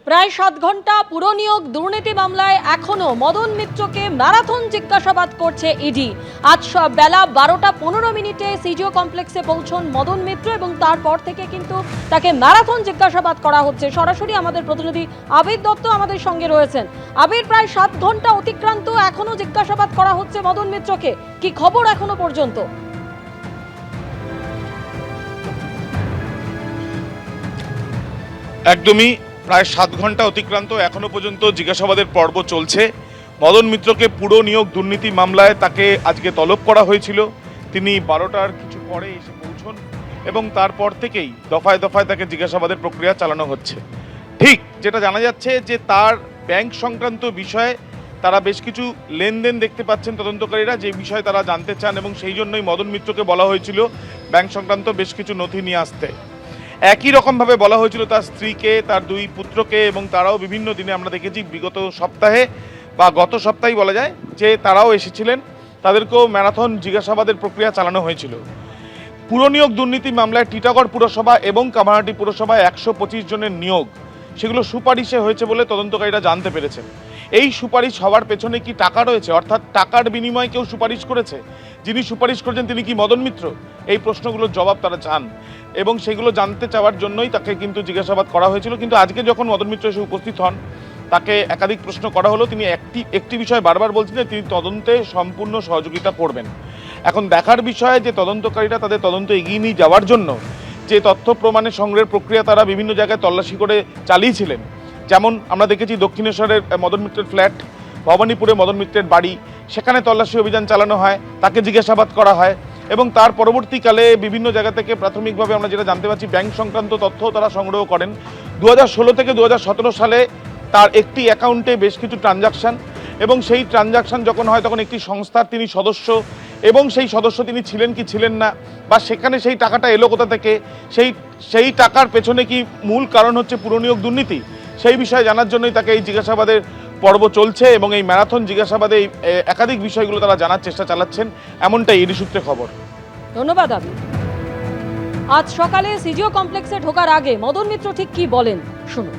প্রায় 7 ঘন্টা পুরনিয়োগ দুর্নীতি মামলায় এখনো মদন মিত্রকে ম্যারাথন জিজ্ঞাসাবাদ করছে ইডি। আজ বেলা 12:15 সিজিও কমপ্লেক্সে পৌঁছন মদন মিত্র এবং তারপর থেকে কিন্তু তাকে ম্যারাথন জিজ্ঞাসাবাদ করা হচ্ছে। সরাসরি আমাদের প্রতিনিধি আবির দত্ত আমাদের সঙ্গে রয়েছেন। আবির, প্রায় 7 ঘন্টা অতিক্রান্ত, এখনো জিজ্ঞাসাবাদ করা হচ্ছে মদন মিত্রকে, কি খবর এখনো পর্যন্ত? একদমই, প্রায় 7 ঘন্টা অতিক্রান্ত, এখনো পর্যন্ত জিজ্ঞাসাবাদের পর্ব চলছে। মদন মিত্রকে পুরো নিয়োগ দুর্নীতি মামলায় তাকে আজকে তলব করা হয়েছিল। তিনি 12টার কিছু পরে এসে পৌঁছন এবং তারপর থেকেই দফায় দফায় তাকে জিজ্ঞাসাবাদের প্রক্রিয়া চালানো হচ্ছে। ঠিক যেটা জানা যাচ্ছে যে তার ব্যাংক সংক্রান্ত বিষয়ে তারা বেশ কিছু লেনদেন দেখতে পাচ্ছেন তদন্তকারীরা, যে বিষয়ে তারা জানতে চান এবং সেই জন্যই মদন মিত্রকে বলা হয়েছিল ব্যাংক সংক্রান্ত বেশ কিছু নথি নিয়ে আসতে। একই রকমভাবে বলা হয়েছিল তার স্ত্রীকে, তার 2 পুত্রকে, এবং তারাও বিভিন্ন দিনে আমরা দেখেছি বিগত সপ্তাহে বা গত সপ্তাহেই বলা যায় যে তারাও এসেছিলেন, তাদেরকেও ম্যারাথন জিজ্ঞাসাবাদের প্রক্রিয়া চালানো হয়েছিল। পুরনিয়োগ দুর্নীতি মামলায় টিটাগড় পুরসভা এবং কামারহাটি পুরসভায় 125 জনের নিয়োগ, সেগুলো সুপারিশে হয়েছে বলে তদন্তকারীরা জানতে পেরেছেন। এই সুপারিশ হওয়ার পেছনে কি টাকা রয়েছে, অর্থাৎ টাকার বিনিময়ে কেউ সুপারিশ করেছে? যিনি সুপারিশ করেছেন তিনি কি মদন মিত্র? এই প্রশ্নগুলোর জবাব তারা চান এবং সেগুলো জানতে চাওয়ার জন্যই তাকে কিন্তু জিজ্ঞাসাবাদ করা হয়েছিল। কিন্তু আজকে যখন মদন মিত্র এসে উপস্থিত হন, তাকে একাধিক প্রশ্ন করা হলো। তিনি একটি বিষয় বারবার বলছেন যে তিনি তদন্তে সম্পূর্ণ সহযোগিতা করবেন। এখন দেখার বিষয় যে তদন্তকারীরা তাদের তদন্ত এগিয়ে নিয়ে যাওয়ার জন্য যে তথ্য প্রমাণের সংগ্রহের প্রক্রিয়া তারা বিভিন্ন জায়গায় তল্লাশি করে চালিয়েছিলেন। যেমন আমরা দেখেছি দক্ষিণেশ্বরের মদন মিত্রের ফ্ল্যাট, ভবানীপুরে মদন মিত্রের বাড়ি, সেখানে তল্লাশি অভিযান চালানো হয়, তাকে জিজ্ঞাসাবাদ করা হয় এবং তার পরবর্তীকালে বিভিন্ন জায়গা থেকে প্রাথমিকভাবে আমরা যেটা জানতে পারছি ব্যাংক সংক্রান্ত তথ্য তারা সংগ্রহ করেন। 2016 থেকে 2017 সালে তার একটি অ্যাকাউন্টে বেশ কিছু ট্রানজাকশান, এবং সেই ট্রানজাকশান যখন হয় তখন একটি সংস্থার তিনি সদস্য, এবং সেই সদস্য তিনি ছিলেন কি ছিলেন না, বা সেখানে সেই টাকাটা এলো কোথা থেকে, সেই টাকার পেছনে কি মূল কারণ হচ্ছে পুরনিয়োগ দুর্নীতি, সেই বিষয়ে জানার জন্যই তাকে এই জিজ্ঞাসাবাদের পর্ব চলছে এবং এই ম্যারাথন জিজ্ঞাসাবাদে একাধিক বিষয়গুলো তারা জানার চেষ্টা চালাচ্ছেন, এমনটাই ইডি সূত্রে খবর। ধন্যবাদ আবির। আজ সকালে সিজিও কমপ্লেক্সে ঢোকার আগে মদন মিত্র ঠিক কি বলেন শুনুন।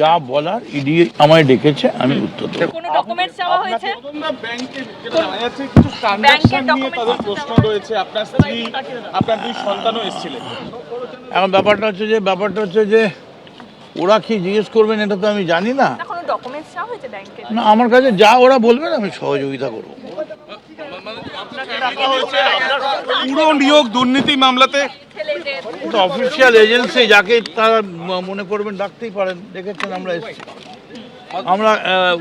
যা বলার ইডি আমায় ডেকেছে, আমি উত্তর দেব। কোনো ডকুমেন্টস চাওয়া হয়েছে? ব্যাংকের যেটা জানা যাচ্ছে কিছু ট্রানজাকশন নিয়ে তাদের প্রশ্ন রয়েছে, আপনার স্ত্রী, আপনার 2 সন্তানও এসেছিলেন। এখন ব্যাপারটা হচ্ছে যে ওরা কি জিজ্ঞেস করবেন এটা তো আমি জানি না। কোনো ডকুমেন্টস চাওয়া হয়েছে ব্যাংকের? না, আমার কাছে যা ওরা বলবেন আমি সহযোগিতা করব। পুরো নিয়োগ দুর্নীতি মামলাতে অফিসিয়াল এজেন্সি যাকে তারা মনে করবেন ডাকতেই পারেন, দেখেছেন আমরা এসেছি, আমরা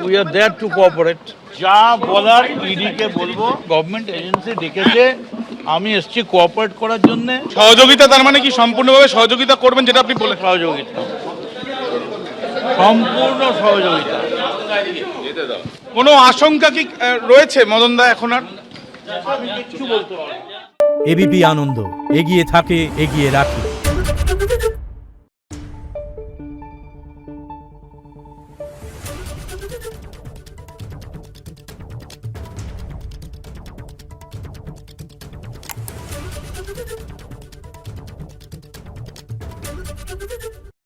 we are there to cooperate. যা বলার ইডিকে বলবো, গভর্নমেন্ট এজেন্সি ডেকেছে, আমি এসেছি কোঅপারেট করার জন্য। সহযোগিতা, তার মানে কি সম্পূর্ণভাবে সহযোগিতা করবেন যেটা আপনি বলে? সহযোগিতা, সম্পূর্ণ সহযোগিতা। কোনো আশঙ্কা কি রয়েছে মদন দা এখন আর? এবিপি আনন্দ, এগিয়ে থাকে, এগিয়ে রাখে।